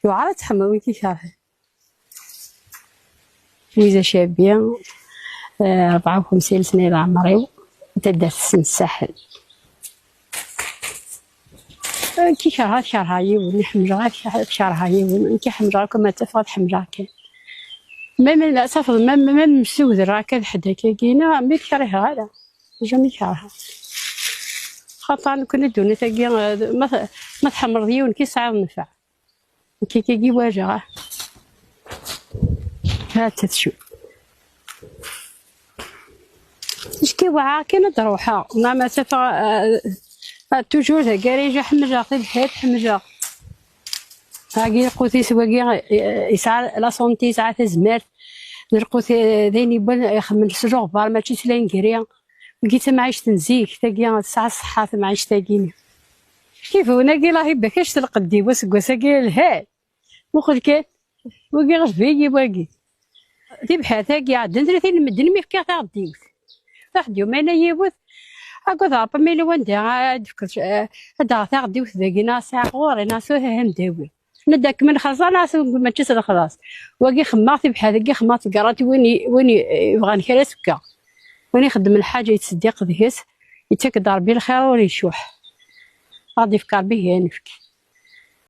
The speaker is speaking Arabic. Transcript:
يوعرض تحموي كي كارهه وإذا شابية 54 سنة إلى عمري تبدأ تسن الساحل كي كارها يون حمجة كارها يون كي حمجة كما تفرض حمجة كان ما تفرض ما مسود راكد حدا كينا مي كارها هذا جميع كارها خاطر كنا دوني تاقي ما تحمر ديون كي ساعة نفع كي واجهه هات تشوف اش كيوعى كاين تروحها ما تفا توجور كاريجا حمجه طيب حيت حمجه هاكي قوتي سواكي يسعى لا سونتي ساعه تزمر نرقوتي ديني بن يخمن السجوغ بار ماشي سلين كريا لقيت معيش تنزيك تاقي ساعه الصحه معيش تاقيني كيف هنا كي راهي باكاش تلقدي وسكوسا كي الهاد مخل كان وكي غفيكي باكي دي بحال كي عاد ندري مدن مي فكا تاع ديوت واحد يومين يبوث اكو ضرب ميلي وندي عاد فكرت هدا تاع ديوت ذاكينا ساعه غوري ناسو هم داوي نداك من خلصنا ناسو ما تشس خلاص واكي خماطي بحال كي خماط قراتي وين يبغى نكرا سكا وين يخدم الحاجه يتصدق ذيس يتك ضربي الخير ولا يشوح غادي يفكر به ينفك